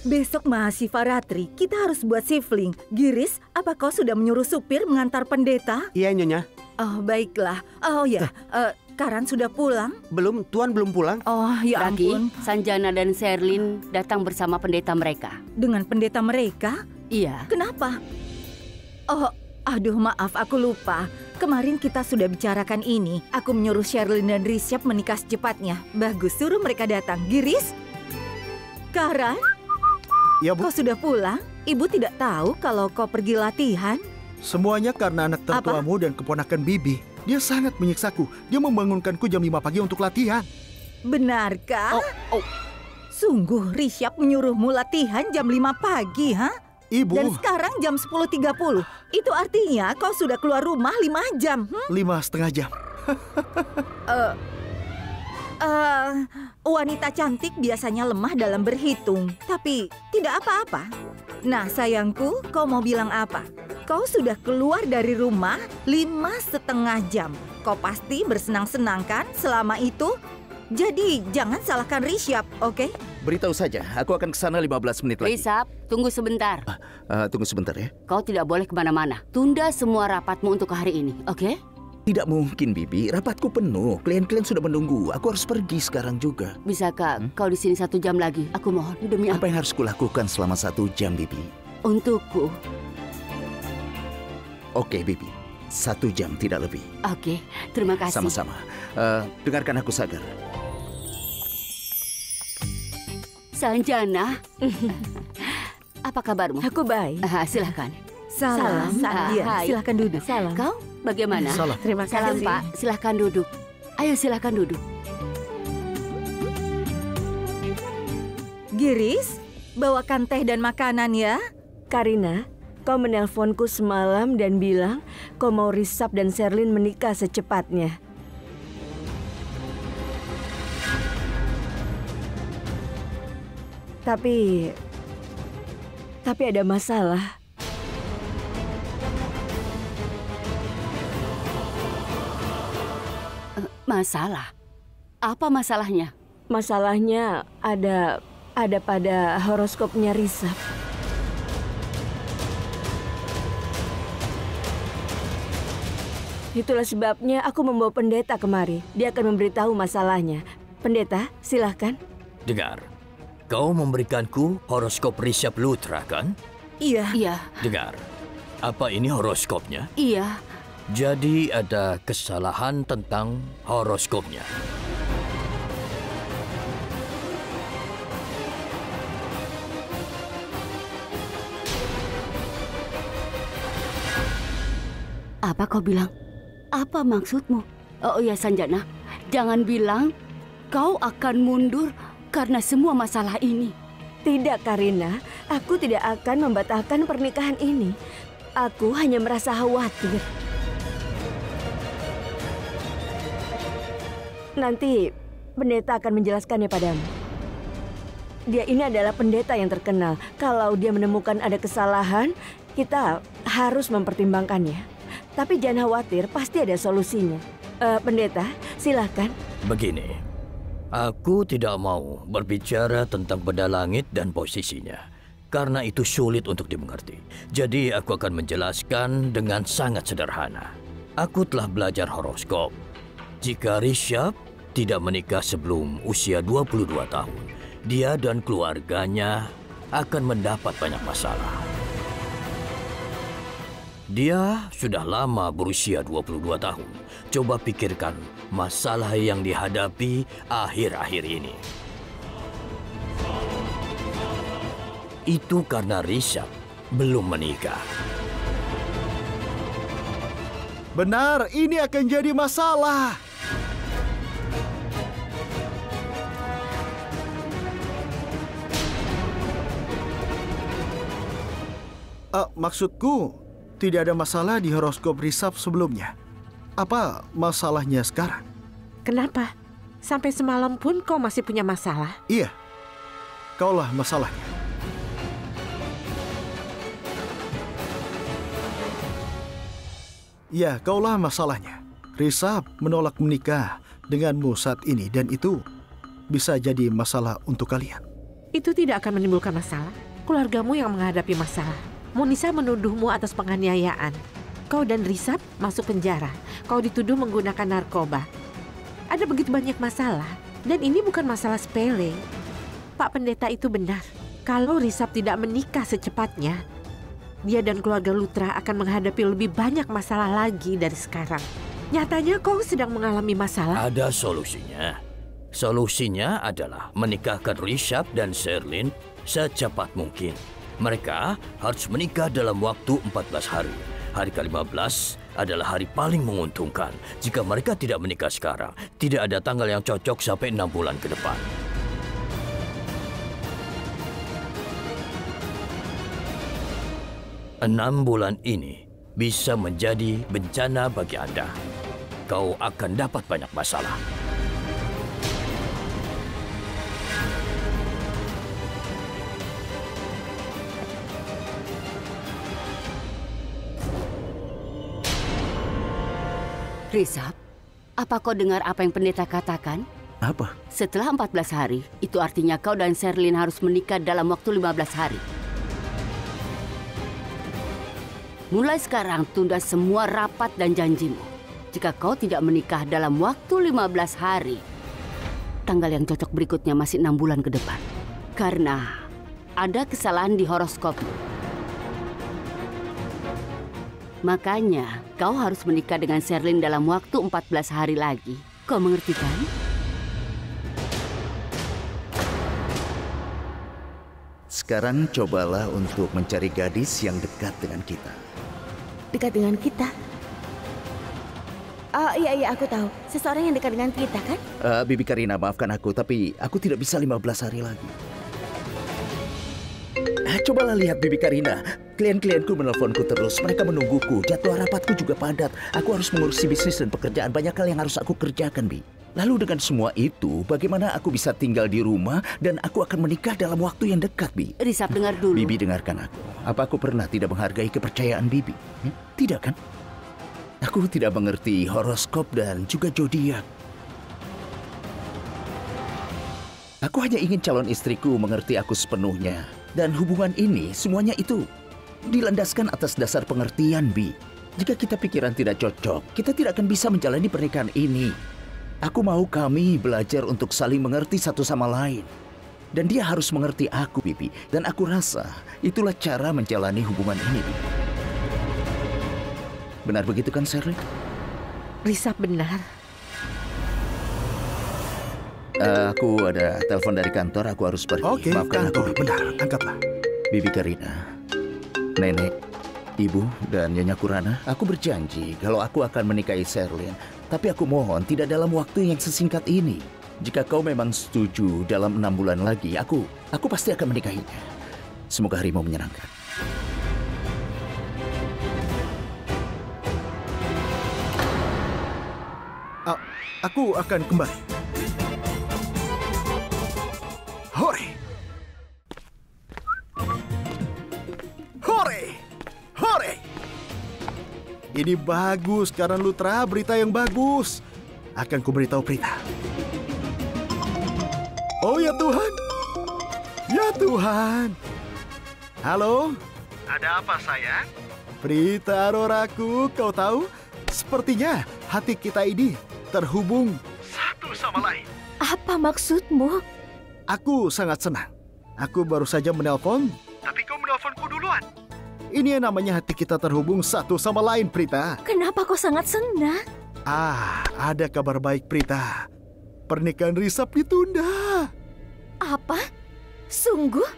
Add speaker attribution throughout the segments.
Speaker 1: Besok Mahasiswa Ratri, kita harus buat sifling. Giris, apa kau sudah menyuruh supir mengantar pendeta?
Speaker 2: Iya, Nyonya.
Speaker 1: Oh, baiklah. Oh ya, Karan sudah pulang?
Speaker 2: Belum, Tuan belum pulang.
Speaker 1: Oh, ya
Speaker 3: Ragi,
Speaker 1: ampun.
Speaker 3: Sanjana dan Sherlyn datang bersama pendeta mereka.
Speaker 1: Dengan pendeta mereka?
Speaker 3: Iya.
Speaker 1: Kenapa? Oh, aduh maaf, aku lupa. Kemarin kita sudah bicarakan ini. Aku menyuruh Sherlyn dan Rishabh menikah secepatnya. Bagus, suruh mereka datang. Giris? Karan?
Speaker 4: Ya, Bu.
Speaker 1: Kau sudah pulang? Ibu tidak tahu kalau kau pergi latihan?
Speaker 4: Semuanya karena anak tertuamu dan keponakan Bibi. Dia sangat menyiksaku. Dia membangunkanku jam 5 pagi untuk latihan.
Speaker 1: Benarkah?
Speaker 4: Oh.
Speaker 1: Sungguh Rishabh menyuruhmu latihan jam 5 pagi, ha?
Speaker 4: Ibu.
Speaker 1: Dan sekarang jam 10.30. Itu artinya kau sudah keluar rumah 5 jam.
Speaker 4: 5,5 jam.
Speaker 1: Wanita cantik biasanya lemah dalam berhitung, tapi tidak apa-apa. Nah, sayangku, kau mau bilang apa? Kau sudah keluar dari rumah 5,5 jam. Kau pasti bersenang-senang kan selama itu? Jadi, jangan salahkan Rishabh, oke?
Speaker 5: Beritahu saja, aku akan ke sana 15 menit lagi.
Speaker 3: Rishabh, tunggu sebentar.
Speaker 5: Tunggu sebentar ya.
Speaker 3: Kau tidak boleh kemana-mana. Tunda semua rapatmu untuk hari ini, oke?
Speaker 5: Tidak mungkin, Bibi. Rapatku penuh. Klien-klien sudah menunggu. Aku harus pergi sekarang juga.
Speaker 3: Bisakah kau di sini 1 jam lagi? Aku mohon, demi
Speaker 5: Apa yang harus kulakukan selama 1 jam, Bibi?
Speaker 3: Untukku.
Speaker 5: Oke, Bibi. 1 jam, tidak lebih.
Speaker 3: Oke, terima kasih.
Speaker 5: Sama-sama. Dengarkan aku, Sagar.
Speaker 3: Sanjana, apa kabarmu?
Speaker 1: Aku baik.
Speaker 3: Silahkan.
Speaker 1: Salam. Iya,
Speaker 3: Hai.
Speaker 1: silahkan duduk.
Speaker 3: Salam. Kau bagaimana?
Speaker 4: Salam.
Speaker 1: Terima kasih.
Speaker 3: Salam, Pak. Silahkan duduk. Ayo, silahkan duduk.
Speaker 1: Giris, bawakan teh dan makanan ya.
Speaker 6: Karina, kau menelponku semalam dan bilang kau mau Rishabh dan Sherlyn menikah secepatnya. Tapi ada masalah.
Speaker 3: Masalah? Apa masalahnya?
Speaker 6: Masalahnya ada pada horoskopnya Rishabh. Itulah sebabnya aku membawa pendeta kemari. Dia akan memberitahu masalahnya. Pendeta, silahkan.
Speaker 7: Dengar, kau memberikanku horoskop Rishabh Luthra, kan?
Speaker 1: Iya.
Speaker 3: Iya,
Speaker 7: Dengar, apa ini horoskopnya?
Speaker 3: iya.
Speaker 7: Jadi ada kesalahan tentang horoskopnya.
Speaker 3: Apa kau bilang? Apa maksudmu? Oh iya, Sanjana. Jangan bilang kau akan mundur karena semua masalah ini.
Speaker 6: Tidak, Karina. Aku tidak akan membatalkan pernikahan ini. Aku hanya merasa khawatir. Nanti pendeta akan menjelaskannya padamu. Dia ini adalah pendeta yang terkenal. Kalau dia menemukan ada kesalahan, kita harus mempertimbangkannya. Tapi jangan khawatir, pasti ada solusinya. Pendeta, silahkan.
Speaker 7: Begini, aku tidak mau berbicara tentang benda langit dan posisinya. Karena itu sulit untuk dimengerti. Jadi aku akan menjelaskan dengan sangat sederhana. Aku telah belajar horoskop. Jika Rishabh tidak menikah sebelum usia 22 tahun, dia dan keluarganya akan mendapat banyak masalah. Dia sudah lama berusia 22 tahun. Coba pikirkan masalah yang dihadapi akhir-akhir ini. Itu karena Rishabh belum menikah.
Speaker 4: Benar, ini akan jadi masalah. Maksudku, tidak ada masalah di horoskop Rishabh sebelumnya. Apa masalahnya sekarang?
Speaker 8: Kenapa? Sampai semalam pun kau masih punya masalah?
Speaker 4: Iya, kaulah masalahnya. Ya, kaulah masalahnya. Rishabh menolak menikah denganmu saat ini dan itu bisa jadi masalah untuk kalian.
Speaker 8: Itu tidak akan menimbulkan masalah. Keluargamu yang menghadapi masalah. Monisa menuduhmu atas penganiayaan. Kau dan Risab masuk penjara. Kau dituduh menggunakan narkoba. Ada begitu banyak masalah. Dan ini bukan masalah sepele. Pak Pendeta itu benar. Kalau Risab tidak menikah secepatnya, dia dan keluarga Lutra akan menghadapi lebih banyak masalah lagi dari sekarang. Nyatanya kau sedang mengalami masalah.
Speaker 7: Ada solusinya. Solusinya adalah menikahkan Risab dan Sherlyn secepat mungkin. Mereka harus menikah dalam waktu 14 hari. Hari ke-15 adalah hari paling menguntungkan. Jika mereka tidak menikah sekarang, tidak ada tanggal yang cocok sampai 6 bulan ke depan. Enam bulan ini bisa menjadi bencana bagi Anda. Kau akan dapat banyak masalah.
Speaker 3: Risab, apa kau dengar apa yang pendeta katakan?
Speaker 5: Apa?
Speaker 3: Setelah 14 hari, itu artinya kau dan Sherlyn harus menikah dalam waktu 15 hari. Mulai sekarang tunda semua rapat dan janjimu. Jika kau tidak menikah dalam waktu 15 hari, tanggal yang cocok berikutnya masih 6 bulan ke depan. Karena ada kesalahan di horoskopmu. Makanya, kau harus menikah dengan Sherlyn dalam waktu 14 hari lagi. Kau mengerti kan?
Speaker 5: Sekarang cobalah untuk mencari gadis yang dekat dengan kita.
Speaker 2: Dekat dengan kita? Oh iya, aku tahu. Seseorang yang dekat dengan kita kan?
Speaker 5: Bibi Karina, maafkan aku, tapi aku tidak bisa 15 hari lagi. Cobalah lihat Bibi Karina. Klien-klienku menelponku terus. Mereka menungguku. Jadwal rapatku juga padat. Aku harus mengurusi bisnis dan pekerjaan. Banyak hal yang harus aku kerjakan, Bi. Lalu dengan semua itu, bagaimana aku bisa tinggal di rumah dan aku akan menikah dalam waktu yang dekat, Bi?
Speaker 3: Risab, dengar dulu.
Speaker 5: Bibi, dengarkan aku. Apa aku pernah tidak menghargai kepercayaan Bibi? Tidak kan? Aku tidak mengerti horoskop dan juga zodiak. Aku hanya ingin calon istriku mengerti aku sepenuhnya. Dan hubungan ini, semuanya itu dilandaskan atas dasar pengertian, Bi. Jika kita pikiran tidak cocok, kita tidak akan bisa menjalani pernikahan ini. Aku mau kami belajar untuk saling mengerti satu sama lain. Dan dia harus mengerti aku, Bibi. Dan aku rasa itulah cara menjalani hubungan ini, Bi. Benar begitu kan, Sherlyn?
Speaker 8: Risab benar.
Speaker 5: Aku ada telepon dari kantor, aku harus pergi.
Speaker 4: Oke,
Speaker 5: Maafkan
Speaker 4: kantor,
Speaker 5: aku.
Speaker 4: benar, angkatlah.
Speaker 5: Bibi Karina, Nenek, Ibu, dan Nyonya Kurana, aku berjanji kalau aku akan menikahi Sherlyn. Tapi aku mohon tidak dalam waktu yang sesingkat ini. Jika kau memang setuju dalam 6 bulan lagi, aku pasti akan menikahinya. Semoga harimu menyenangkan.
Speaker 4: Aku akan kembali. Hore! Hore! Hore! Ini bagus, karena Lutra, berita yang bagus. Akan kuberitahu Prita. Oh ya Tuhan. Ya Tuhan. Halo? Ada apa sayang? Prita Auroraku, kau tahu? Sepertinya hati kita ini terhubung satu sama lain.
Speaker 2: Apa maksudmu?
Speaker 4: Aku sangat senang. Aku baru saja menelpon, tapi kau menelponku duluan. Ini yang namanya hati kita terhubung satu sama lain, Prita.
Speaker 2: Kenapa kau sangat senang?
Speaker 4: Ada kabar baik, Prita. Pernikahan Risab ditunda.
Speaker 2: Apa? Sungguh?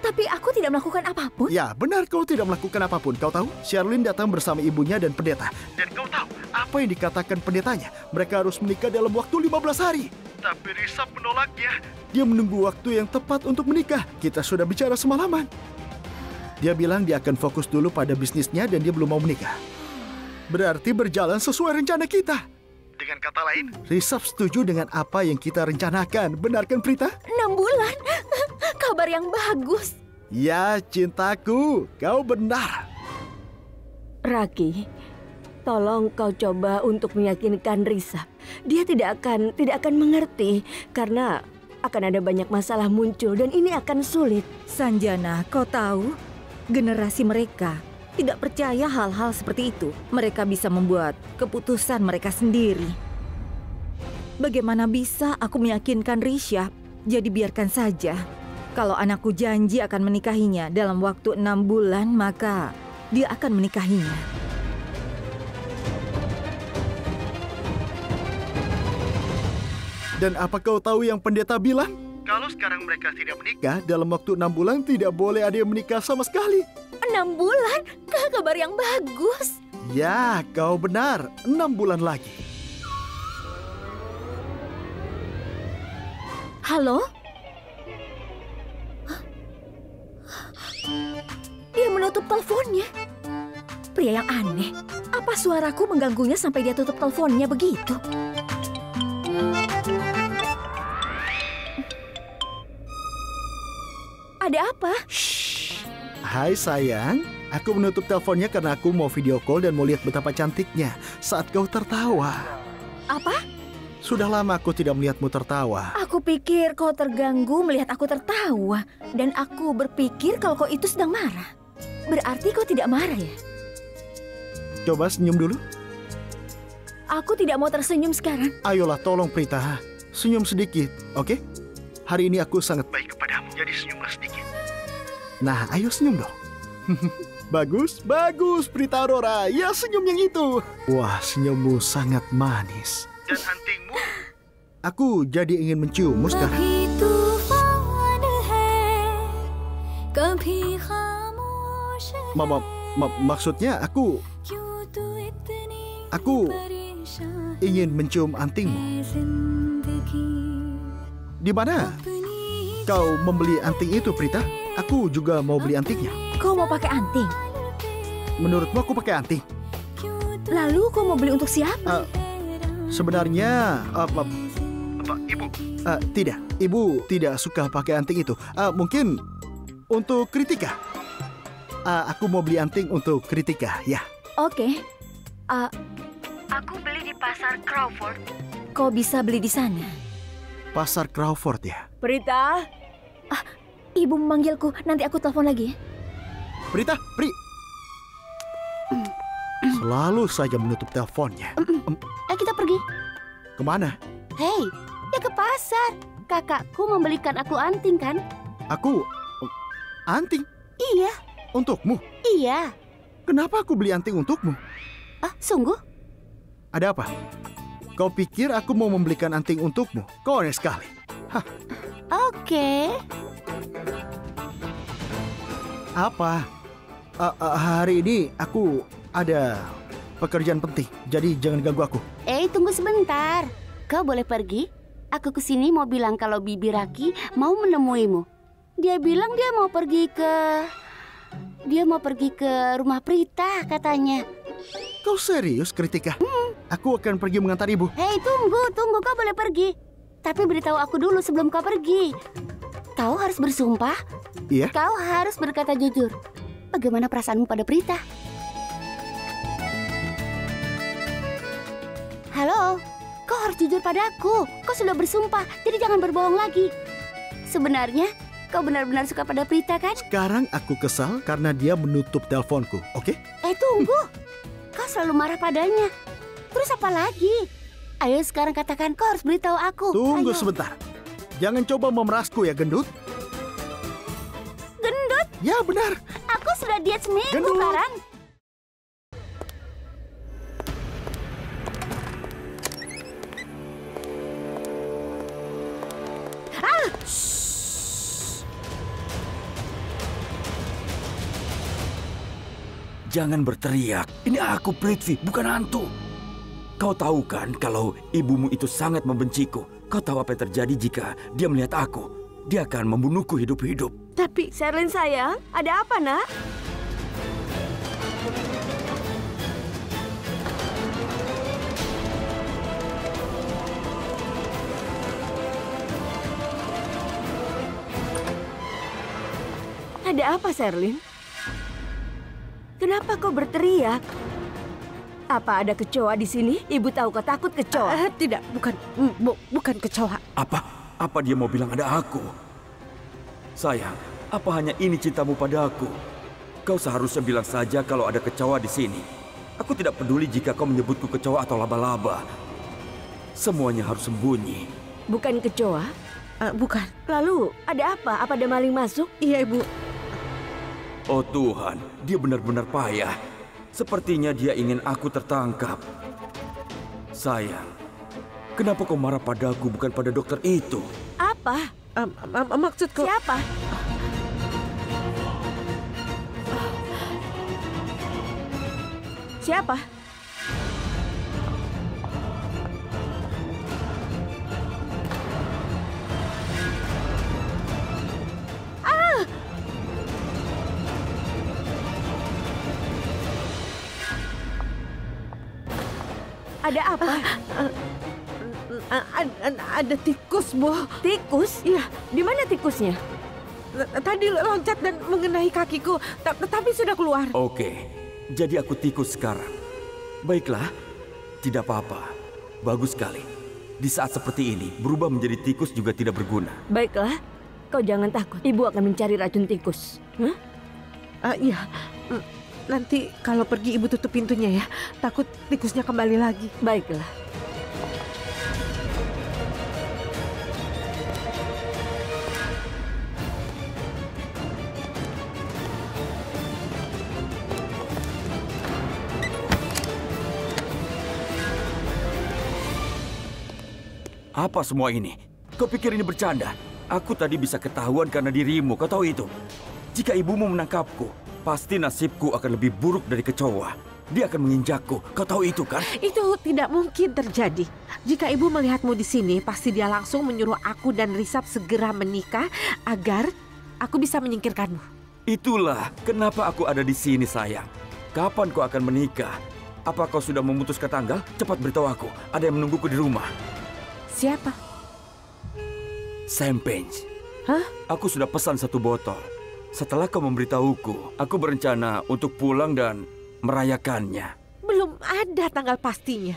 Speaker 2: Tapi aku tidak melakukan apapun.
Speaker 4: Ya, benar kau tidak melakukan apapun. Kau tahu, Sherlyn datang bersama ibunya dan pendeta. Dan kau tahu apa yang dikatakan pendetanya? Mereka harus menikah dalam waktu 15 hari. Tapi Risab menolaknya. Dia menunggu waktu yang tepat untuk menikah. Kita sudah bicara semalaman. Dia bilang dia akan fokus dulu pada bisnisnya dan dia belum mau menikah. Berarti berjalan sesuai rencana kita. Dengan kata lain, Risab setuju dengan apa yang kita rencanakan. Benar kan, Prita?
Speaker 2: 6 bulan. Kabar yang bagus.
Speaker 4: Ya, cintaku. Kau benar.
Speaker 6: Raki, tolong kau coba untuk meyakinkan Risab. Dia tidak akan mengerti karena akan ada banyak masalah muncul dan ini akan sulit.
Speaker 1: Sanjana, kau tahu, generasi mereka tidak percaya hal-hal seperti itu. Mereka bisa membuat keputusan mereka sendiri. Bagaimana bisa aku meyakinkan Rishabh? Jadi biarkan saja. Kalau anakku janji akan menikahinya dalam waktu 6 bulan, maka dia akan menikahinya.
Speaker 4: Dan apa kau tahu yang pendeta bilang? Kalau sekarang mereka tidak menikah, dalam waktu 6 bulan tidak boleh ada yang menikah sama sekali.
Speaker 2: 6 bulan? Kabar yang bagus.
Speaker 4: Ya, kau benar. 6 bulan lagi.
Speaker 2: Halo? Dia menutup teleponnya. Pria yang aneh. Apa suaraku mengganggunya sampai dia tutup teleponnya begitu? Ada apa?
Speaker 4: Shh. Hai sayang, aku menutup teleponnya karena aku mau video call dan mau lihat betapa cantiknya saat kau tertawa.
Speaker 2: Apa?
Speaker 4: Sudah lama aku tidak melihatmu tertawa.
Speaker 2: Aku pikir kau terganggu melihat aku tertawa. Dan aku berpikir kalau kau itu sedang marah. Berarti kau tidak marah ya?
Speaker 4: Coba senyum dulu.
Speaker 2: Aku tidak mau tersenyum sekarang.
Speaker 4: Ayolah tolong Prita, senyum sedikit, oke? Hari ini aku sangat baik kepadamu, jadi senyumlah sedikit. Nah, ayo senyum dong. Bagus, bagus Prita Aurora. Ya senyum yang itu. Wah, senyummu sangat manis. Dan antingmu, aku jadi ingin menciummu sekarang. Maksudnya aku ingin mencium antingmu. Di mana kau membeli anting itu, Prita? Aku juga mau beli antingnya.
Speaker 2: Kau mau pakai anting?
Speaker 4: Menurutmu aku pakai anting?
Speaker 2: Lalu kau mau beli untuk siapa?
Speaker 4: Sebenarnya, Ibu? Tidak, Ibu tidak suka pakai anting itu. Mungkin untuk Kritika. Aku mau beli anting untuk Kritika, ya.
Speaker 2: Oke.
Speaker 1: Aku beli di pasar Crawford.
Speaker 2: Kau bisa beli di sana.
Speaker 4: Pasar Crawford ya.
Speaker 6: Prita?
Speaker 2: Ibu memanggilku. Nanti aku telepon lagi.
Speaker 4: Prita, selalu saja menutup teleponnya.
Speaker 3: Kita pergi.
Speaker 4: Kemana?
Speaker 3: Hei, ya ke pasar. Kakakku membelikan aku anting kan?
Speaker 4: Aku? Anting?
Speaker 3: Iya.
Speaker 4: Untukmu?
Speaker 3: Iya.
Speaker 4: Kenapa aku beli anting untukmu?
Speaker 3: Sungguh?
Speaker 4: Ada apa? Kau pikir aku mau membelikan anting untukmu? Kau aneh sekali. Hah.
Speaker 3: Oke.
Speaker 4: Apa? Hari ini aku ada pekerjaan penting, jadi jangan ganggu aku.
Speaker 3: Tunggu sebentar. Kau boleh pergi? Aku kesini mau bilang kalau Bibi Raki mau menemuimu. Dia bilang dia mau pergi ke rumah Prita katanya.
Speaker 4: Kau serius, Kritika? Aku akan pergi mengantar ibu.
Speaker 3: Hei, tunggu, kau boleh pergi. Tapi beritahu aku dulu sebelum kau pergi. Kau harus bersumpah.
Speaker 4: Iya?
Speaker 3: Kau harus berkata jujur. Bagaimana perasaanmu pada Prita? Halo, kau harus jujur padaku. Kau sudah bersumpah, jadi jangan berbohong lagi. Sebenarnya, kau benar-benar suka pada Prita kan?
Speaker 4: Sekarang aku kesal karena dia menutup teleponku, oke?
Speaker 3: Tunggu. Kau selalu marah padanya. Terus apa lagi? Ayo sekarang katakan, kau harus beritahu aku.
Speaker 4: Tunggu
Speaker 3: Ayo.
Speaker 4: sebentar. Jangan coba memerasku ya, gendut.
Speaker 3: Gendut?
Speaker 4: Ya, benar.
Speaker 3: Aku sudah diet seminggu
Speaker 4: Gendut.
Speaker 3: sekarang.
Speaker 9: Jangan berteriak. Ini aku, Prithvi, bukan hantu. Kau tahu kan kalau ibumu itu sangat membenciku. Kau tahu apa yang terjadi jika dia melihat aku? Dia akan membunuhku hidup-hidup.
Speaker 6: Tapi, Sherlyn sayang, ada apa nak? Ada apa, Sherlyn? Kenapa kau berteriak? Apa ada kecoa di sini? Ibu tahu kau takut kecoa.
Speaker 8: Tidak, bukan kecoa.
Speaker 9: Apa? Apa dia mau bilang ada aku? Sayang, apa hanya ini cintamu padaku? Kau seharusnya bilang saja kalau ada kecoa di sini. Aku tidak peduli jika kau menyebutku kecoa atau laba-laba. Semuanya harus sembunyi.
Speaker 6: Bukan kecoa?
Speaker 8: Bukan.
Speaker 6: Lalu ada apa? Apa ada maling masuk?
Speaker 8: Iya, Ibu.
Speaker 9: Oh Tuhan, dia benar-benar payah. Sepertinya dia ingin aku tertangkap. Sayang, kenapa kau marah padaku bukan pada dokter itu?
Speaker 6: Apa?
Speaker 8: Maksudku...
Speaker 6: Siapa? Siapa? Ada apa?
Speaker 8: Ada tikus, Bu.
Speaker 6: Tikus?
Speaker 8: Iya.
Speaker 6: Di mana tikusnya?
Speaker 8: Tadi loncat dan mengenai kakiku, tapi sudah keluar.
Speaker 9: Oke, jadi aku tikus sekarang. Baiklah, tidak apa-apa. Bagus sekali. Di saat seperti ini, berubah menjadi tikus juga tidak berguna.
Speaker 6: Baiklah, kau jangan takut. Ibu akan mencari racun tikus.
Speaker 8: Iya. Nanti kalau pergi Ibu tutup pintunya ya. Takut tikusnya kembali lagi.
Speaker 6: Baiklah.
Speaker 9: Apa semua ini? Kau pikir ini bercanda? Aku tadi bisa ketahuan karena dirimu, kau tahu itu. Jika ibumu menangkapku, pasti nasibku akan lebih buruk dari kecoa. Dia akan menginjakku, kau tahu itu kan?
Speaker 8: Itu tidak mungkin terjadi. Jika Ibu melihatmu di sini, pasti dia langsung menyuruh aku dan Risap segera menikah agar aku bisa menyingkirkanmu.
Speaker 9: Itulah kenapa aku ada di sini, sayang. Kapan kau akan menikah? Apa kau sudah memutuskan tanggal? Cepat beritahu aku, ada yang menungguku di rumah.
Speaker 8: Siapa?
Speaker 9: Champagne.
Speaker 8: Hah?
Speaker 9: Aku sudah pesan 1 botol. Setelah kau memberitahuku, aku berencana untuk pulang dan merayakannya.
Speaker 8: Belum ada tanggal pastinya.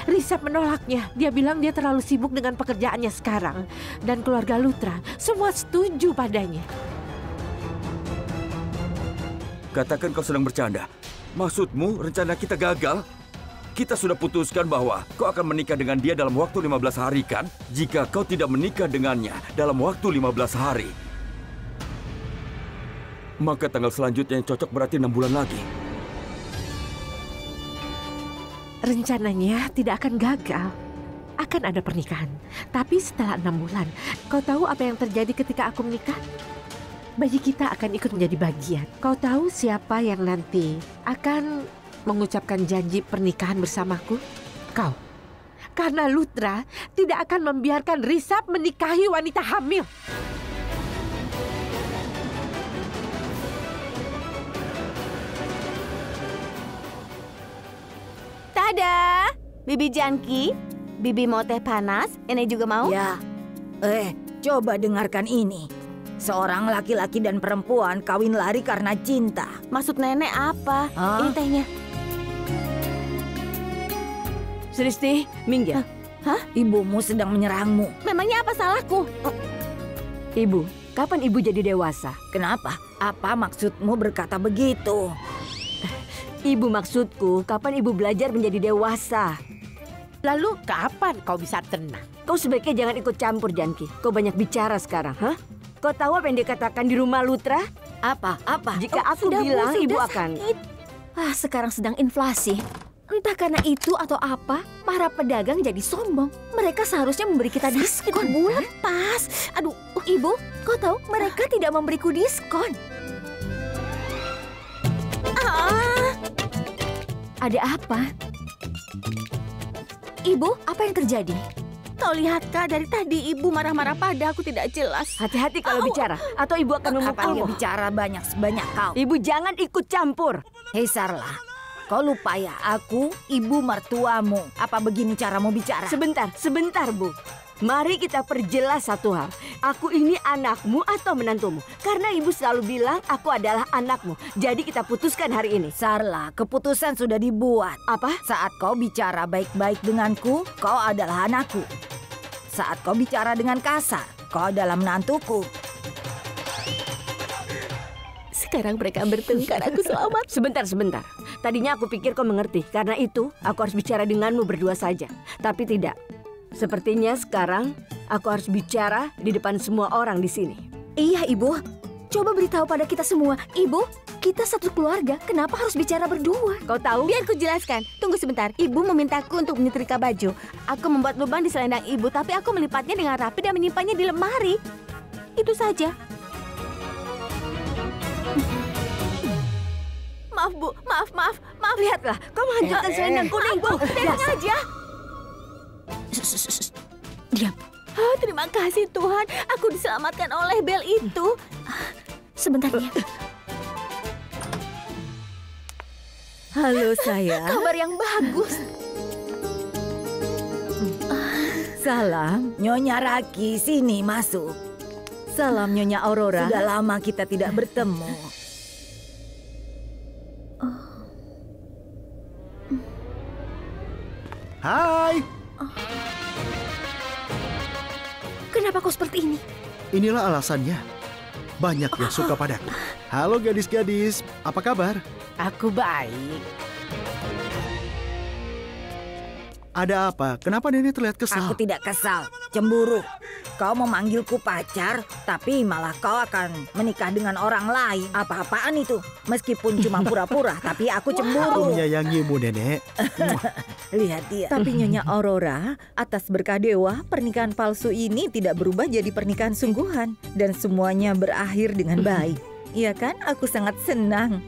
Speaker 8: Risap menolaknya. Dia bilang dia terlalu sibuk dengan pekerjaannya sekarang. Dan keluarga Lutra semua setuju padanya.
Speaker 9: Katakan kau sedang bercanda. Maksudmu rencana kita gagal? Kita sudah putuskan bahwa kau akan menikah dengan dia dalam waktu 15 hari kan? Jika kau tidak menikah dengannya dalam waktu 15 hari, maka tanggal selanjutnya yang cocok berarti 6 bulan lagi.
Speaker 8: Rencananya tidak akan gagal. Akan ada pernikahan. Tapi setelah 6 bulan, kau tahu apa yang terjadi ketika aku menikah? Bayi kita akan ikut menjadi bagian. Kau tahu siapa yang nanti akan mengucapkan janji pernikahan bersamaku? Kau. Karena Lutra tidak akan membiarkan Risap menikahi wanita hamil.
Speaker 2: Tada! Bibi Janki, Bibi mau teh panas, Nenek juga mau?
Speaker 1: Ya. Coba dengarkan ini. Seorang laki-laki dan perempuan kawin lari karena cinta.
Speaker 2: Maksud Nenek apa?
Speaker 1: Hah?
Speaker 2: Ini tehnya.
Speaker 6: Sristi, minggir.
Speaker 2: Hah?
Speaker 1: Ibumu sedang menyerangmu.
Speaker 2: Memangnya apa salahku?
Speaker 6: Ibu, kapan ibu jadi dewasa?
Speaker 1: Kenapa? Apa maksudmu berkata begitu?
Speaker 6: Ibu maksudku, kapan ibu belajar menjadi dewasa?
Speaker 8: Lalu kapan kau bisa tenang?
Speaker 6: Kau sebaiknya jangan ikut campur, Janki. Kau banyak bicara sekarang, hah? Kau tahu apa yang dikatakan di rumah Lutra?
Speaker 1: Apa?
Speaker 6: Jika aku
Speaker 2: sudah, Bu,
Speaker 6: bilang,
Speaker 2: sudah
Speaker 6: ibu akan...
Speaker 2: sakit. Sekarang sedang inflasi. Entah karena itu atau apa, para pedagang jadi sombong. Mereka seharusnya memberi kita diskon. Bulan pas. Aduh, Ibu, kau tahu mereka tidak memberiku diskon. Ada apa? Ibu, apa yang terjadi? Kau lihat Kak, dari tadi Ibu marah-marah pada aku tidak jelas.
Speaker 6: Hati-hati kalau bicara, atau ibu akan
Speaker 1: Kapannya
Speaker 6: memukulmu.
Speaker 1: bicara banyak sebanyak kau.
Speaker 6: Ibu jangan ikut campur.
Speaker 1: Hei Sarla, kau lupa ya aku ibu mertuamu. Apa begini caramu bicara?
Speaker 6: Sebentar, Bu. Mari kita perjelas satu hal. Aku ini anakmu atau menantumu? Karena ibu selalu bilang aku adalah anakmu. Jadi kita putuskan hari ini.
Speaker 1: Sarla, keputusan sudah dibuat.
Speaker 6: Apa?
Speaker 1: Saat kau bicara baik-baik denganku, kau adalah anakku. saat kau bicara dengan kasar. Kau adalah menantuku.
Speaker 2: Sekarang mereka bertengkar, aku selamat.
Speaker 6: Sebentar. Tadinya aku pikir kau mengerti. Karena itu, aku harus bicara denganmu berdua saja. Tapi tidak. Sepertinya sekarang, aku harus bicara di depan semua orang di sini.
Speaker 2: Iya, Ibu. Coba beritahu pada kita semua. Ibu, kita satu keluarga. Kenapa harus bicara berdua?
Speaker 6: Kau tahu?
Speaker 10: Biar ku jelaskan. Tunggu sebentar. Ibu memintaku untuk menyetrika baju. Aku membuat lubang di selendang ibu, tapi aku melipatnya dengan rapi dan menyimpannya di lemari. Itu saja. Maaf, Bu. Maaf.
Speaker 6: Lihatlah, kau menghancurkan selendang kuningku.
Speaker 10: Tidak sengaja.
Speaker 2: Diam.
Speaker 10: Oh, terima kasih Tuhan. Aku diselamatkan oleh bel itu.
Speaker 2: Sebentar ya.
Speaker 1: Halo sayang.
Speaker 10: Kabar yang bagus.
Speaker 1: Salam, Nyonya Raki, sini masuk. Salam Nyonya Aurora. Sudah lama kita tidak bertemu.
Speaker 4: Hai,
Speaker 2: Kenapa kau seperti ini?
Speaker 4: inilah alasannya. Banyak yang suka padaku. Halo gadis-gadis, apa kabar?
Speaker 8: Aku baik.
Speaker 4: Ada apa? Kenapa Nenek terlihat kesal?
Speaker 1: Aku tidak kesal, cemburu. Kau memanggilku pacar, tapi malah kau akan menikah dengan orang lain. Apa-apaan itu? Meskipun cuma pura-pura, tapi aku
Speaker 4: Aku
Speaker 1: cemburu.
Speaker 4: menyayangimu, Nenek.
Speaker 1: Lihat dia. Tapi Nyonya Aurora, atas berkah dewa, pernikahan palsu ini tidak berubah jadi pernikahan sungguhan. Dan semuanya berakhir dengan baik. Iya kan? Aku sangat senang.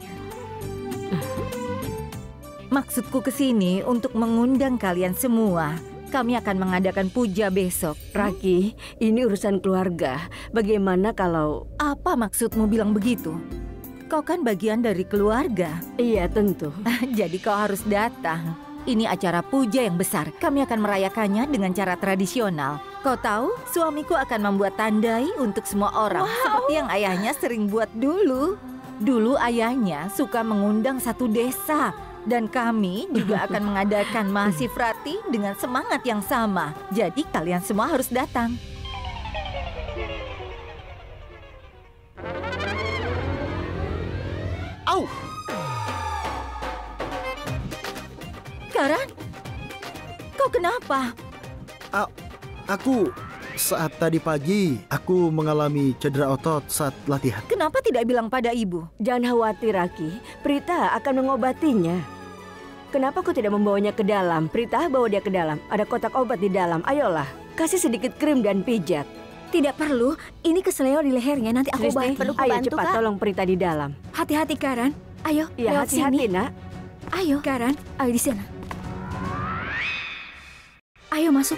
Speaker 1: Maksudku ke sini untuk mengundang kalian semua. Kami akan mengadakan puja besok.
Speaker 6: Raki, ini urusan keluarga. Bagaimana kalau...
Speaker 1: Apa maksudmu bilang begitu? Kau kan bagian dari keluarga.
Speaker 6: Iya, tentu.
Speaker 1: Jadi kau harus datang. Ini acara puja yang besar. Kami akan merayakannya dengan cara tradisional. Kau tahu, suamiku akan membuat tandai untuk semua orang. Seperti yang ayahnya sering buat dulu. Dulu ayahnya suka mengundang satu desa. Dan kami juga akan mengadakan Mahasifrati dengan semangat yang sama. Jadi kalian semua harus datang.
Speaker 4: Au!
Speaker 1: Karan, kau kenapa?
Speaker 4: Aku saat tadi pagi aku mengalami cedera otot saat latihan.
Speaker 1: Kenapa tidak bilang pada ibu?
Speaker 6: Jangan khawatir, Raki. Prita akan mengobatinya. Kenapa kau tidak membawanya ke dalam? Prita, bawa dia ke dalam. Ada kotak obat di dalam. Ayolah, kasih sedikit krim dan pijat.
Speaker 2: Tidak perlu. Ini keseleo di lehernya. Nanti aku
Speaker 6: Kristi,
Speaker 2: obati.
Speaker 6: ayo cepat tolong Prita di dalam.
Speaker 2: Hati-hati, Karan. Ayo,
Speaker 6: Iya,
Speaker 2: lewat
Speaker 6: hati-hati,
Speaker 2: sini.
Speaker 6: Nak.
Speaker 2: Ayo, Karan. Ayo di sana. Ayo masuk.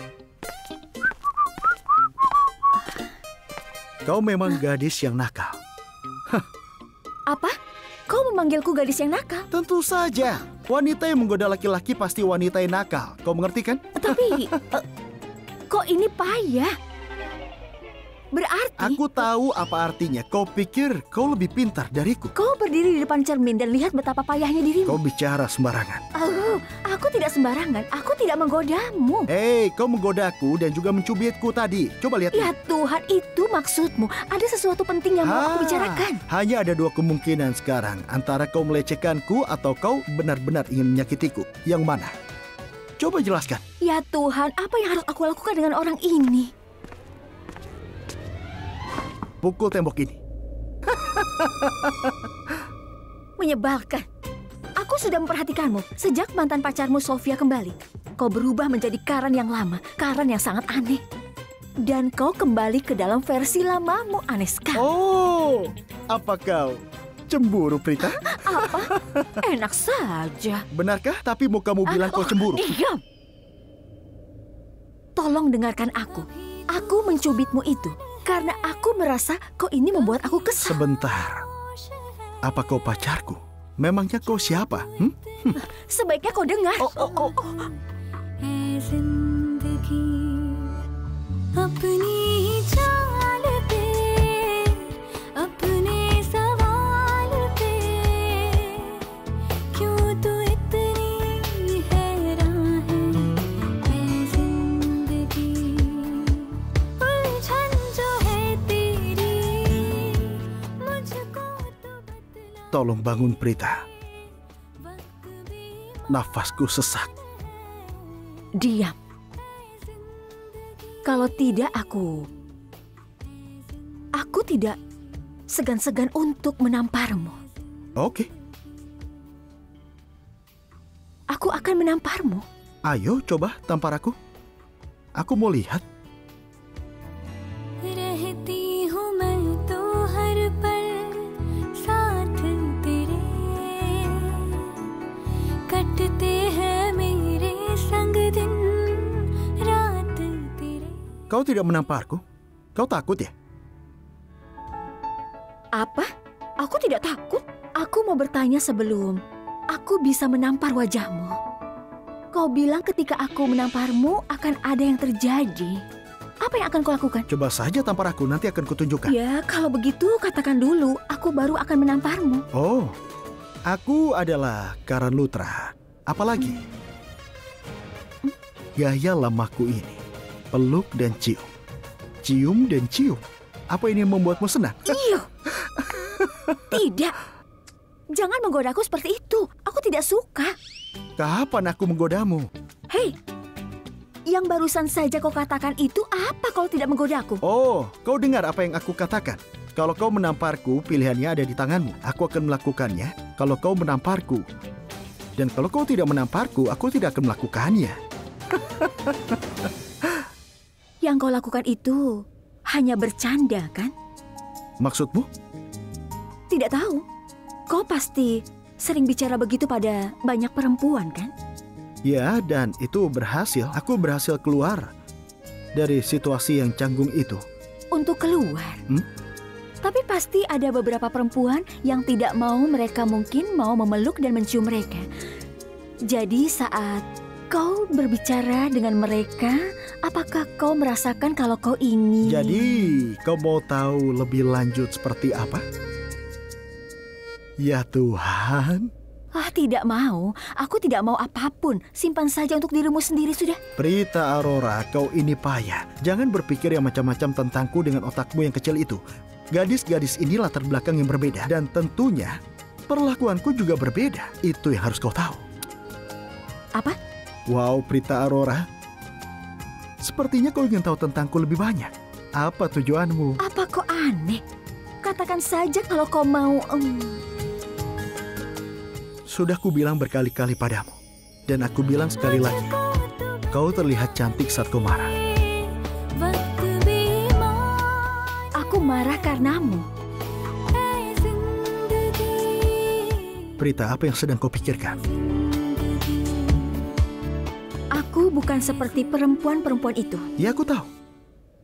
Speaker 4: Kau memang gadis yang nakal.
Speaker 2: Apa? Kau memanggilku gadis yang nakal?
Speaker 4: Tentu saja. Wanita yang menggoda laki-laki pasti wanita yang nakal. Kau mengerti kan?
Speaker 2: Tapi, kok ini payah? Berarti
Speaker 4: Aku tahu apa artinya. Kau pikir kau lebih pintar dariku.
Speaker 2: kau berdiri di depan cermin dan lihat betapa payahnya dirimu.
Speaker 4: Kau bicara sembarangan.
Speaker 2: Oh, aku tidak sembarangan. Aku tidak menggodamu.
Speaker 4: Hei, kau menggodaku dan juga mencubitku tadi. Coba lihat.
Speaker 2: Ya Tuhan, itu maksudmu. Ada sesuatu penting yang mau aku bicarakan.
Speaker 4: Hanya ada dua kemungkinan sekarang. Antara kau melecehkanku atau kau benar-benar ingin menyakitiku. Yang mana? Coba jelaskan.
Speaker 2: Ya Tuhan, apa yang harus aku lakukan dengan orang ini?
Speaker 4: Pukul tembok ini.
Speaker 2: Menyebalkan. Aku sudah memperhatikanmu sejak mantan pacarmu Sofia kembali. Kau berubah menjadi Karan yang lama, Karan yang sangat aneh. Dan kau kembali ke dalam versi lamamu, aneh sekali.
Speaker 4: Oh, apa kau cemburu, Prita?
Speaker 2: Apa? Enak saja.
Speaker 4: Benarkah? Tapi mau kamu bilang kau cemburu.
Speaker 2: Diam. Tolong dengarkan aku. Aku mencubitmu itu karena aku merasa kau ini membuat aku kesal.
Speaker 4: Sebentar. Apa kau pacarku? Memangnya kau siapa?
Speaker 2: Sebaiknya kau dengar.
Speaker 4: Tolong bangun, Prita. Nafasku sesak.
Speaker 2: Diam. Kalau tidak aku tidak segan-segan untuk menamparmu.
Speaker 4: Oke.
Speaker 2: Aku akan menamparmu.
Speaker 4: Ayo coba tampar aku. Aku mau lihat. Kau tidak menamparku? Kau takut ya?
Speaker 2: Apa? Aku tidak takut. Aku mau bertanya sebelum aku bisa menampar wajahmu. Kau bilang ketika aku menamparmu akan ada yang terjadi. Apa yang akan kau lakukan?
Speaker 4: Coba saja tampar aku, nanti akan kutunjukkan.
Speaker 2: Ya, kalau begitu katakan dulu, aku baru akan menamparmu.
Speaker 4: Oh, aku adalah Karan Lutra. Apalagi? Gaya lemahku ini. Peluk dan cium. Cium dan cium. Apa ini yang membuatmu senang?
Speaker 2: Iyo. Tidak. Jangan menggodaku seperti itu. Aku tidak suka.
Speaker 4: Kapan aku menggodamu?
Speaker 2: Hei, yang barusan saja kau katakan itu apa kalau tidak menggodaku?
Speaker 4: Oh, kau dengar apa yang aku katakan? Kalau kau menamparku, pilihannya ada di tanganmu. Aku akan melakukannya kalau kau menamparku. Dan kalau kau tidak menamparku, aku tidak akan melakukannya.
Speaker 2: Yang kau lakukan itu hanya bercanda, kan?
Speaker 4: Maksudmu?
Speaker 2: Tidak tahu. Kau pasti sering bicara begitu pada banyak perempuan, kan?
Speaker 4: Ya, dan itu berhasil. Aku berhasil keluar dari situasi yang canggung itu.
Speaker 2: Untuk keluar? Tapi pasti ada beberapa perempuan yang tidak mau, mereka mungkin mau memeluk dan mencium mereka. Jadi saat kau berbicara dengan mereka, apakah kau merasakan kalau kau ingin...
Speaker 4: Jadi, kau mau tahu lebih lanjut seperti apa? Ya Tuhan.
Speaker 2: Tidak mau. Aku tidak mau apapun. Simpan saja untuk dirimu sendiri sudah.
Speaker 4: Prita Aurora, kau ini payah. Jangan berpikir yang macam-macam tentangku dengan otakmu yang kecil itu. Gadis-gadis ini latar belakang yang berbeda. Dan tentunya, perlakuanku juga berbeda. Itu yang harus kau tahu.
Speaker 2: Apa?
Speaker 4: Wow, Prita Aurora. Sepertinya kau ingin tahu tentangku lebih banyak. Apa tujuanmu?
Speaker 2: Apa kau aneh? Katakan saja kalau kau mau...
Speaker 4: Sudah kubilang berkali-kali padamu. Dan aku bilang sekali lagi. Kau terlihat cantik saat kau marah.
Speaker 2: Aku marah karenamu.
Speaker 4: Prita, apa yang sedang kau pikirkan?
Speaker 2: Aku bukan seperti perempuan-perempuan itu.
Speaker 4: Ya, aku tahu.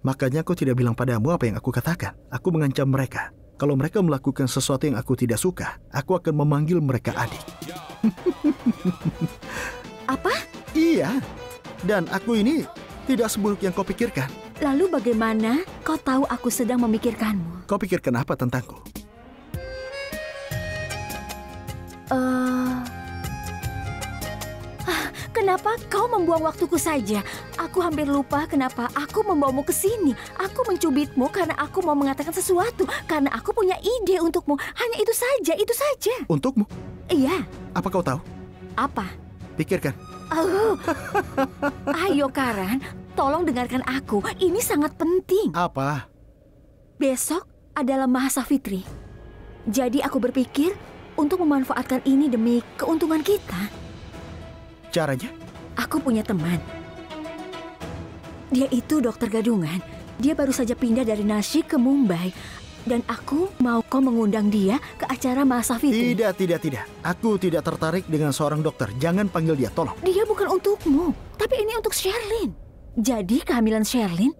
Speaker 4: Makanya aku tidak bilang padamu apa yang aku katakan. Aku mengancam mereka. Kalau mereka melakukan sesuatu yang aku tidak suka, aku akan memanggil mereka adik.
Speaker 2: Apa?
Speaker 4: Iya. Dan aku ini tidak seburuk yang kau pikirkan.
Speaker 2: Lalu bagaimana kau tahu aku sedang memikirkanmu?
Speaker 4: Kau pikirkan apa tentangku?
Speaker 2: Kenapa kau membuang waktuku saja? Aku hampir lupa kenapa aku membawamu ke sini. Aku mencubitmu karena aku mau mengatakan sesuatu. Karena aku punya ide untukmu. Hanya itu saja, itu saja.
Speaker 4: Untukmu?
Speaker 2: Iya.
Speaker 4: Apa kau tahu?
Speaker 2: Apa?
Speaker 4: Pikirkan.
Speaker 2: Ayo Karan, tolong dengarkan aku. Ini sangat penting.
Speaker 4: Apa?
Speaker 2: Besok adalah Mahasafitri. Jadi aku berpikir untuk memanfaatkan ini demi keuntungan kita.
Speaker 4: Caranya?
Speaker 2: Aku punya teman. Dia itu dokter gadungan. Dia baru saja pindah dari Nashik ke Mumbai. Dan aku mau kau mengundang dia ke acara Mahasafitri.
Speaker 4: Tidak. Aku tidak tertarik dengan seorang dokter. Jangan panggil dia, tolong.
Speaker 2: Dia bukan untukmu, tapi ini untuk Sherlyn. Jadi kehamilan Sherlyn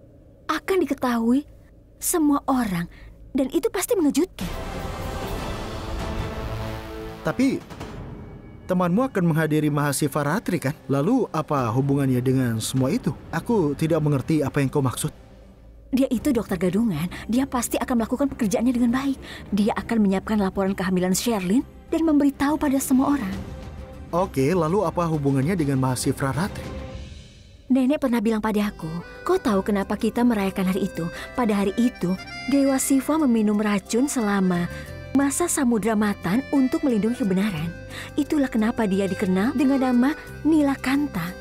Speaker 2: akan diketahui semua orang. Dan itu pasti mengejutkan. Tapi temanmu akan menghadiri Mahasivaratri kan? Lalu apa hubungannya dengan semua itu? Aku tidak mengerti apa yang kau maksud. Dia itu dokter gadungan. Dia pasti akan melakukan pekerjaannya dengan baik. Dia akan menyiapkan laporan kehamilan Sherlyn dan memberitahu pada semua orang. Oke, lalu apa hubungannya dengan Mahasivaratri? Nenek pernah bilang padaku, kau tahu kenapa kita merayakan hari itu? Pada hari itu, Dewa Siva meminum racun selama masa Samudra Matan untuk melindungi kebenaran. Itulah kenapa dia dikenal dengan nama Nilakanta.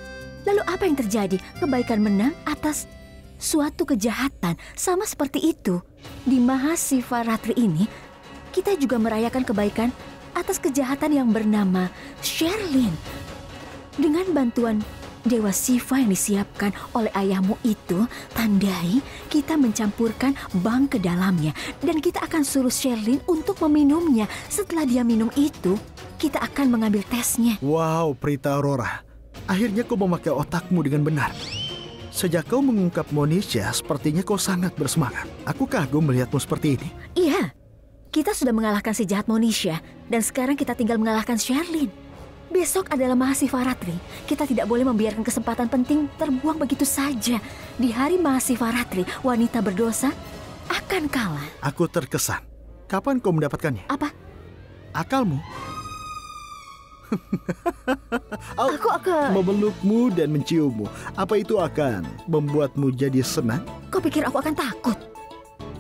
Speaker 2: Lalu apa yang terjadi? Kebaikan menang atas suatu kejahatan. Sama seperti itu. Di Mahasivaratri ini, kita juga merayakan kebaikan atas kejahatan yang bernama Sherlyn. Dengan bantuan Dewa Siva yang disiapkan oleh ayahmu itu, Tandai, kita mencampurkan bang ke dalamnya. Dan kita akan suruh Sherlyn untuk meminumnya. Setelah dia minum itu, kita akan mengambil tesnya.
Speaker 4: Wow, Prita Aurora. Akhirnya kau memakai otakmu dengan benar. Sejak kau mengungkap Monisha, sepertinya kau sangat bersemangat. Aku kagum melihatmu seperti ini.
Speaker 2: Iya, kita sudah mengalahkan si jahat Monisha. Dan sekarang kita tinggal mengalahkan Sherlyn. Besok adalah Mahasivaratri. Kita tidak boleh membiarkan kesempatan penting terbuang begitu saja. Di hari Mahasivaratri, wanita berdosa akan kalah.
Speaker 4: Aku terkesan. Kapan kau mendapatkannya?
Speaker 2: Apa?
Speaker 4: Akalmu.
Speaker 2: Aku akan
Speaker 4: memelukmu dan menciummu. Apa itu akan membuatmu jadi senang?
Speaker 2: Kau pikir aku akan takut?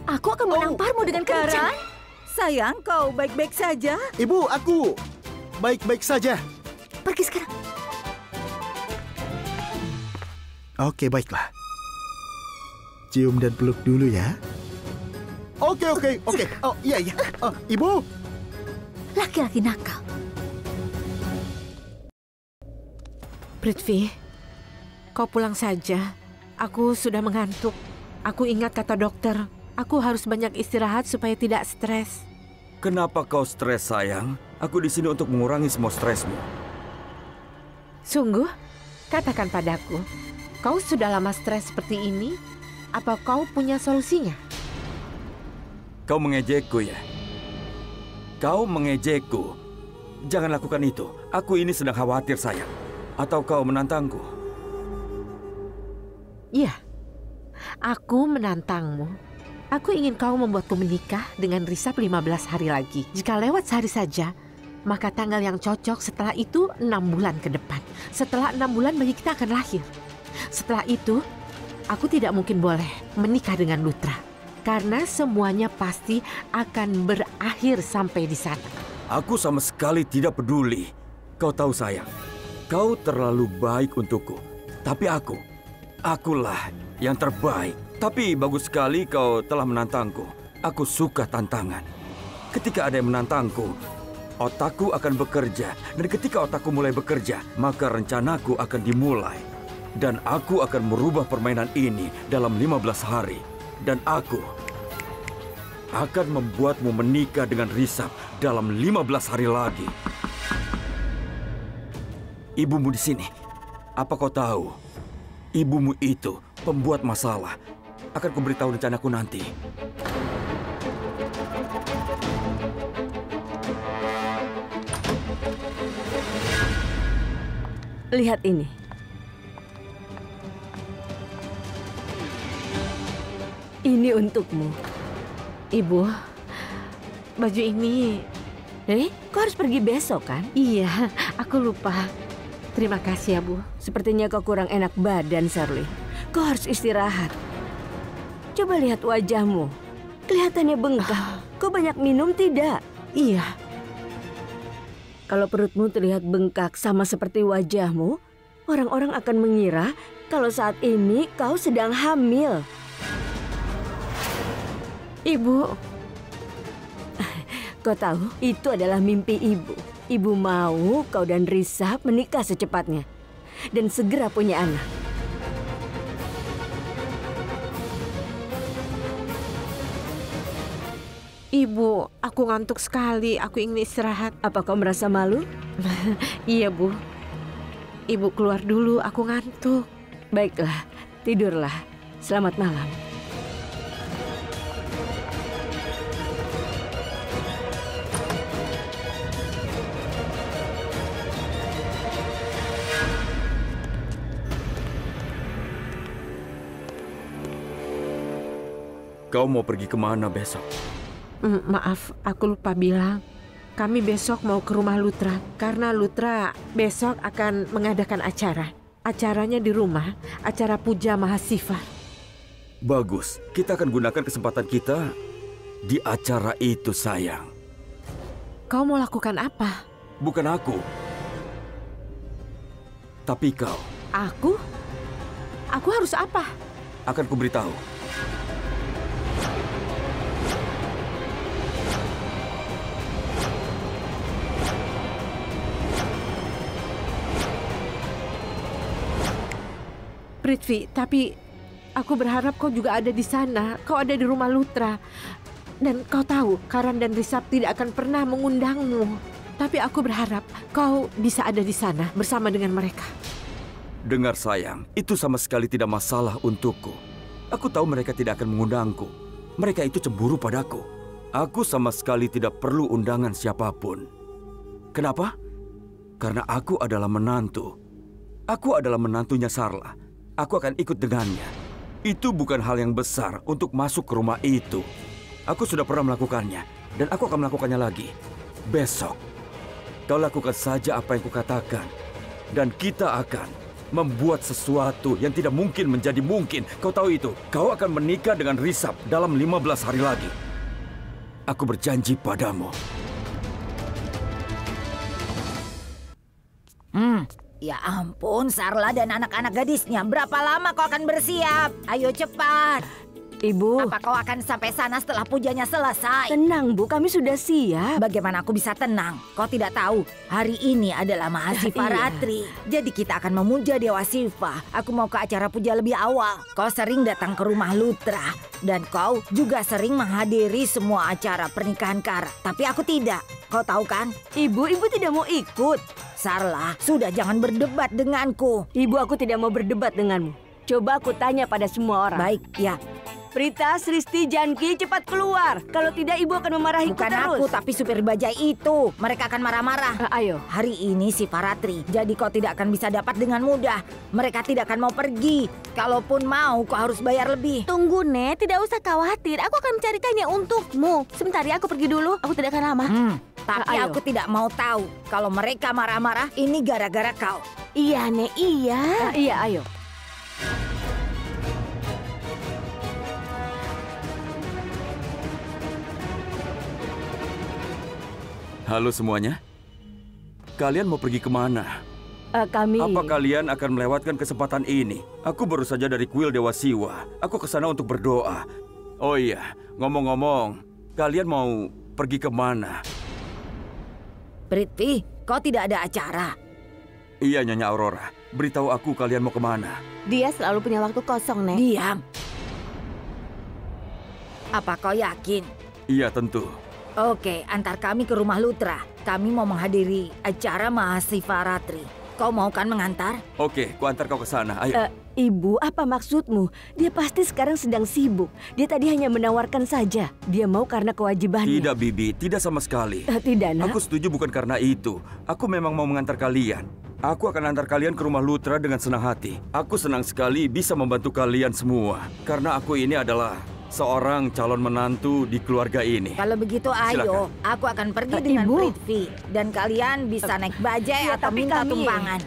Speaker 2: Aku akan menamparmu dengan kencang.
Speaker 1: Sayang, kau baik-baik saja?
Speaker 4: Ibu, aku baik-baik saja.
Speaker 2: Pergi sekarang.
Speaker 4: Oke, baiklah. Cium dan peluk dulu ya. Oke. Oh, iya. Oh, Ibu.
Speaker 2: Laki-laki nakal.
Speaker 8: Prithvi, kau pulang saja. Aku sudah mengantuk. Aku ingat kata dokter, aku harus banyak istirahat supaya tidak stres.
Speaker 9: Kenapa kau stres, sayang? Aku di sini untuk mengurangi semua stresmu.
Speaker 8: Sungguh? Katakan padaku, kau sudah lama stres seperti ini? Apa kau punya solusinya?
Speaker 9: Kau mengejekku ya? Kau mengejekku. Jangan lakukan itu. Aku ini sedang khawatir, sayang. Atau kau menantangku?
Speaker 8: Iya, aku menantangmu. Aku ingin kau membuatku menikah dengan Risab 15 hari lagi. Jika lewat sehari saja, maka tanggal yang cocok setelah itu 6 bulan ke depan. Setelah 6 bulan bayi kita akan lahir. Setelah itu, aku tidak mungkin boleh menikah dengan Lutra. Karena semuanya pasti akan berakhir sampai di sana.
Speaker 9: Aku sama sekali tidak peduli. Kau tahu, sayang, kau terlalu baik untukku. Tapi akulah yang terbaik. Tapi bagus sekali kau telah menantangku. Aku suka tantangan. Ketika ada yang menantangku, otakku akan bekerja. Dan ketika otakku mulai bekerja, maka rencanaku akan dimulai. Dan aku akan merubah permainan ini dalam 15 hari. Dan aku akan membuatmu menikah dengan Risab dalam 15 hari lagi. Ibumu di sini. Apa kau tahu? Ibumu itu pembuat masalah. Akan kuberitahu rencanaku nanti.
Speaker 6: Lihat ini. Ini untukmu.
Speaker 8: Ibu, baju ini...
Speaker 6: Kau harus pergi besok kan?
Speaker 8: Iya, aku lupa. Terima kasih ya, Bu.
Speaker 6: Sepertinya kau kurang enak badan, Sherlyn. Kau harus istirahat. Coba lihat wajahmu. Kelihatannya bengkak. Kau banyak minum tidak?
Speaker 8: Iya.
Speaker 6: Kalau perutmu terlihat bengkak sama seperti wajahmu, orang-orang akan mengira kalau saat ini kau sedang hamil.
Speaker 8: Ibu.
Speaker 6: Kau tahu, itu adalah mimpi ibu. Ibu mau kau dan Risab menikah secepatnya. Dan segera punya anak.
Speaker 8: Ibu, aku ngantuk sekali. Aku ingin istirahat.
Speaker 6: Apa kau merasa malu?
Speaker 8: Iya, Bu. Ibu keluar dulu, aku ngantuk.
Speaker 6: Baiklah, tidurlah. Selamat malam.
Speaker 9: Kau mau pergi kemana besok?
Speaker 8: Maaf, aku lupa bilang. Kami besok mau ke rumah Lutra. Karena Lutra besok akan mengadakan acara. Acaranya di rumah, acara puja Mahasiva.
Speaker 9: Bagus, kita akan gunakan kesempatan kita di acara itu, sayang.
Speaker 8: Kau mau lakukan apa?
Speaker 9: Bukan aku. Tapi kau.
Speaker 8: Aku? Aku harus apa?
Speaker 9: Akan kuberitahu.
Speaker 8: Prithvi, tapi aku berharap kau juga ada di sana. Kau ada di rumah Lutra. Dan kau tahu, Karan dan Risab tidak akan pernah mengundangmu. Tapi aku berharap kau bisa ada di sana bersama dengan mereka.
Speaker 9: Dengar sayang, itu sama sekali tidak masalah untukku. Aku tahu mereka tidak akan mengundangku. Mereka itu cemburu padaku. Aku sama sekali tidak perlu undangan siapapun. Kenapa? Karena aku adalah menantu. Aku adalah menantunya Sarla. Aku akan ikut dengannya. Itu bukan hal yang besar untuk masuk ke rumah itu. Aku sudah pernah melakukannya, dan aku akan melakukannya lagi. Besok, kau lakukan saja apa yang kukatakan. Dan kita akan membuat sesuatu yang tidak mungkin menjadi mungkin. Kau tahu itu. Kau akan menikah dengan Risab dalam 15 hari lagi. Aku berjanji padamu.
Speaker 1: Ya ampun, Sarla dan anak-anak gadisnya. Berapa lama kau akan bersiap? Ayo cepat.
Speaker 6: Ibu.
Speaker 1: Apa kau akan sampai sana setelah pujanya selesai?
Speaker 6: Tenang, Bu. Kami sudah siap.
Speaker 1: Bagaimana aku bisa tenang? Kau tidak tahu, hari ini adalah Mahasifa Ratri. Jadi kita akan memuja Dewa Siva. Aku mau ke acara puja lebih awal. Kau sering datang ke rumah Lutra. Dan kau juga sering menghadiri semua acara pernikahan Kara. Tapi aku tidak. Kau tahu kan?
Speaker 6: Ibu tidak mau ikut.
Speaker 1: Sarla, sudah jangan berdebat denganku.
Speaker 6: Ibu, aku tidak mau berdebat denganmu. Coba aku tanya pada semua orang.
Speaker 1: Baik, ya.
Speaker 6: Prita, Sristi, Janki, cepat keluar. Kalau tidak, ibu akan memarahiku
Speaker 1: Bukan
Speaker 6: terus.
Speaker 1: aku, tapi supir bajai itu. Mereka akan marah-marah.
Speaker 6: Ayo.
Speaker 1: Hari ini si Paratri, jadi kau tidak akan bisa dapat dengan mudah. Mereka tidak akan mau pergi. Kalaupun mau, kau harus bayar lebih.
Speaker 10: Tunggu, Nek. Tidak usah khawatir. Aku akan mencarikannya untukmu. Sebentar ya, aku pergi dulu. Aku tidak akan lama.
Speaker 1: Tapi
Speaker 6: Ayo.
Speaker 1: aku tidak mau tahu. Kalau mereka marah-marah, ini gara-gara kau.
Speaker 10: Iya, Nek. Iya.
Speaker 6: Iya, ayo.
Speaker 9: Halo semuanya. Kalian mau pergi kemana?
Speaker 6: Kami...
Speaker 9: Apa kalian akan melewatkan kesempatan ini? Aku baru saja dari kuil Dewa Siwa. Aku ke sana untuk berdoa. Oh iya, ngomong-ngomong, kalian mau pergi kemana?
Speaker 1: Prithvi, kau tidak ada acara.
Speaker 9: Iya, Nyonya Aurora. Beritahu aku kalian mau kemana.
Speaker 10: Dia selalu punya waktu kosong, Nek.
Speaker 1: Diam. Apa kau yakin?
Speaker 9: Iya, tentu.
Speaker 1: Oke, antar kami ke rumah Lutra. Kami mau menghadiri acara Mahasifa Ratri. Kau mau kan mengantar?
Speaker 9: Oke, kuantar kau ke sana. Ayo.
Speaker 6: Ibu, apa maksudmu? Dia pasti sekarang sedang sibuk. Dia tadi hanya menawarkan saja. Dia mau karena kewajibannya.
Speaker 9: Tidak, Bibi. Tidak sama sekali.
Speaker 6: Tidak, Nak.
Speaker 9: Aku setuju bukan karena itu. Aku memang mau mengantar kalian. Aku akan antar kalian ke rumah Lutra dengan senang hati. Aku senang sekali bisa membantu kalian semua. Karena aku ini adalah seorang calon menantu di keluarga ini.
Speaker 1: Kalau begitu ayo,
Speaker 9: Silakan.
Speaker 1: aku akan pergi dengan
Speaker 6: Ibu.
Speaker 1: Prithvi. Dan kalian bisa naik bajai
Speaker 6: Iya,
Speaker 1: atau
Speaker 6: tapi
Speaker 1: minta
Speaker 6: kami-
Speaker 1: tumpangan.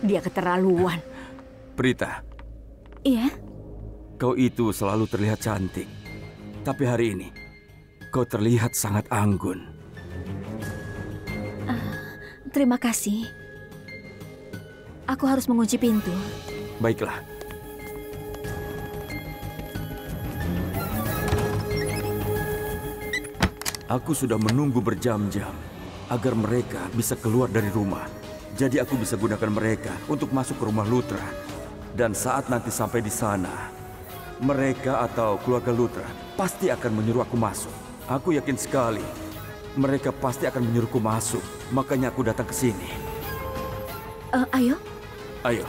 Speaker 6: Dia keterlaluan.
Speaker 9: Prita,
Speaker 2: Iya,
Speaker 9: kau itu selalu terlihat cantik. Tapi hari ini, kau terlihat sangat anggun.
Speaker 2: terima kasih. Aku harus mengunci pintu.
Speaker 9: Baiklah. Aku sudah menunggu berjam-jam agar mereka bisa keluar dari rumah. Jadi aku bisa gunakan mereka untuk masuk ke rumah Lutra. Dan saat nanti sampai di sana, mereka atau keluarga Lutra pasti akan menyuruh aku masuk. Aku yakin sekali mereka pasti akan menyuruhku masuk. Makanya aku datang ke sini.
Speaker 2: Ayo.
Speaker 9: Ayo.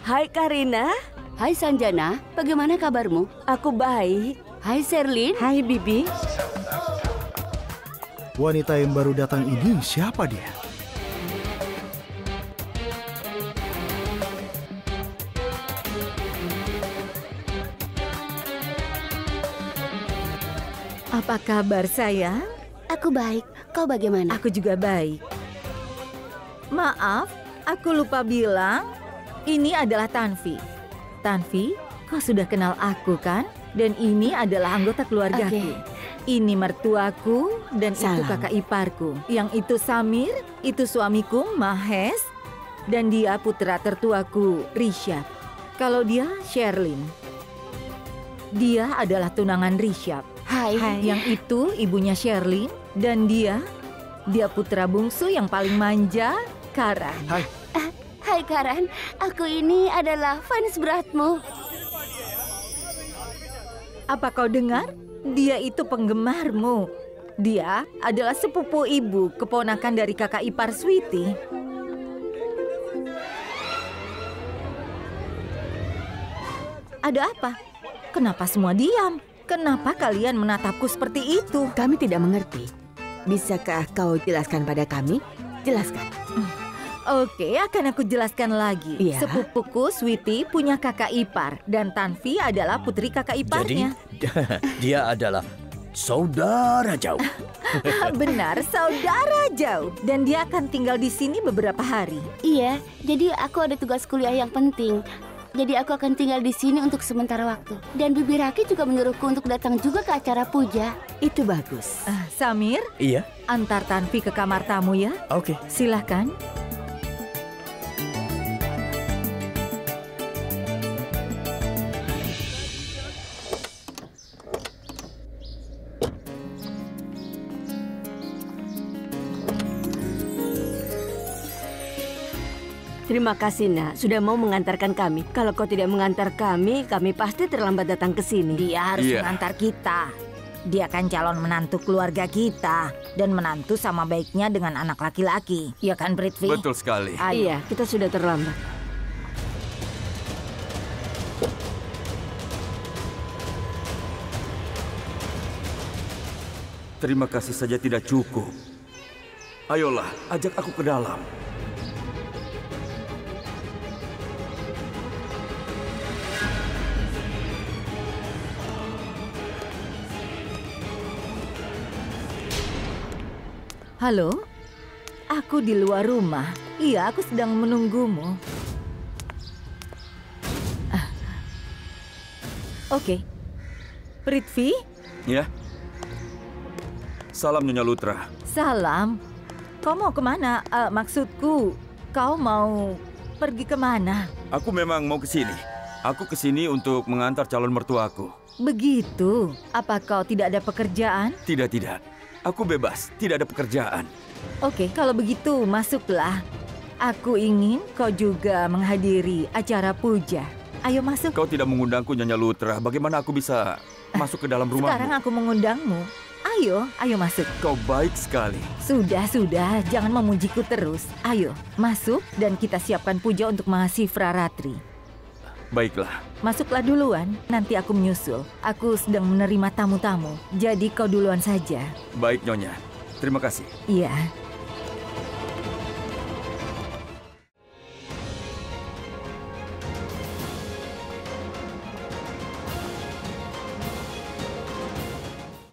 Speaker 6: Hai Karina,
Speaker 3: Hai Sanjana, bagaimana kabarmu?
Speaker 6: aku baik.
Speaker 3: Hai Sherlyn.
Speaker 8: Hai, Bibi.
Speaker 4: Wanita yang baru datang ini siapa dia?
Speaker 1: Apa kabar sayang?
Speaker 3: Aku baik, kau bagaimana?
Speaker 1: Aku juga baik. Maaf, aku lupa bilang, ini adalah Tanvi. Tanvi, kau sudah kenal aku kan? Dan ini adalah anggota keluargaku. Ini mertuaku dan itu
Speaker 6: Salam.
Speaker 1: kakak iparku. Yang itu Samir, itu suamiku Mahes, dan dia putra tertuaku Rishabh. Kalau dia Sherlyn. Dia adalah tunangan Rishabh.
Speaker 2: Hai.
Speaker 1: Yang itu ibunya Sherlyn dan dia putra bungsu yang paling manja, Karan.
Speaker 3: Hai Karan, aku ini adalah fans beratmu.
Speaker 1: Apa kau dengar? Dia itu penggemarmu. Dia adalah sepupu ibu, keponakan dari kakak ipar Sweetie. Ada apa? Kenapa semua diam? Kenapa kalian menatapku seperti itu?
Speaker 6: Kami tidak mengerti. Bisakah kau jelaskan pada kami? Jelaskan.
Speaker 1: Oke, akan aku jelaskan lagi.
Speaker 6: Iya.
Speaker 1: Sepupuku Sweetie punya kakak ipar dan Tanvi adalah putri kakak
Speaker 7: Jadi,
Speaker 1: iparnya.
Speaker 7: dia adalah saudara jauh.
Speaker 1: Benar, saudara jauh. Dan dia akan tinggal di sini beberapa hari.
Speaker 3: Iya, jadi aku ada tugas kuliah yang penting. Jadi aku akan tinggal di sini untuk sementara waktu. Dan Bibi Raki juga menyuruhku untuk datang juga ke acara puja.
Speaker 6: Itu bagus.
Speaker 1: Samir,
Speaker 7: Iya,
Speaker 1: antar Tanvi ke kamar tamu ya.
Speaker 7: oke.
Speaker 1: Silahkan.
Speaker 6: Terima kasih, Nak, sudah mau mengantarkan kami. Kalau kau tidak mengantar kami pasti terlambat datang ke sini.
Speaker 1: Dia harus
Speaker 9: Iya.
Speaker 1: mengantar kita. Dia kan calon menantu keluarga kita. Dan menantu sama baiknya dengan anak laki-laki. Ya kan, Prithvi?
Speaker 9: Betul sekali.
Speaker 1: Ayo.
Speaker 6: Iya, kita sudah terlambat.
Speaker 9: Terima kasih saja tidak cukup. Ayolah, ajak aku ke dalam.
Speaker 1: Halo? Aku di luar rumah. Iya, aku sedang menunggumu. Oke. Prithvi,
Speaker 9: Ya. Salam Nyonya Lutra.
Speaker 1: salam. Kau mau kemana? Maksudku, kau mau pergi kemana?
Speaker 9: Aku memang mau ke sini. Aku ke sini untuk mengantar calon mertuaku.
Speaker 1: Begitu. Apa kau tidak ada pekerjaan?
Speaker 9: Tidak, tidak. Aku bebas, tidak ada pekerjaan.
Speaker 1: Oke, kalau begitu masuklah. Aku ingin kau juga menghadiri acara puja. Ayo masuk.
Speaker 9: Kau tidak mengundangku, Nyonya Lutra. Bagaimana aku bisa masuk ke dalam rumahmu?
Speaker 1: Sekarang aku mengundangmu. Ayo masuk.
Speaker 9: Kau baik sekali.
Speaker 1: Sudah, jangan memujiku terus. Ayo, masuk dan kita siapkan puja untuk Mahasifra Ratri.
Speaker 9: Baiklah.
Speaker 1: Masuklah duluan, nanti aku menyusul. Aku sedang menerima tamu-tamu, jadi kau duluan saja.
Speaker 9: Baik, Nyonya. Terima kasih.
Speaker 1: Iya.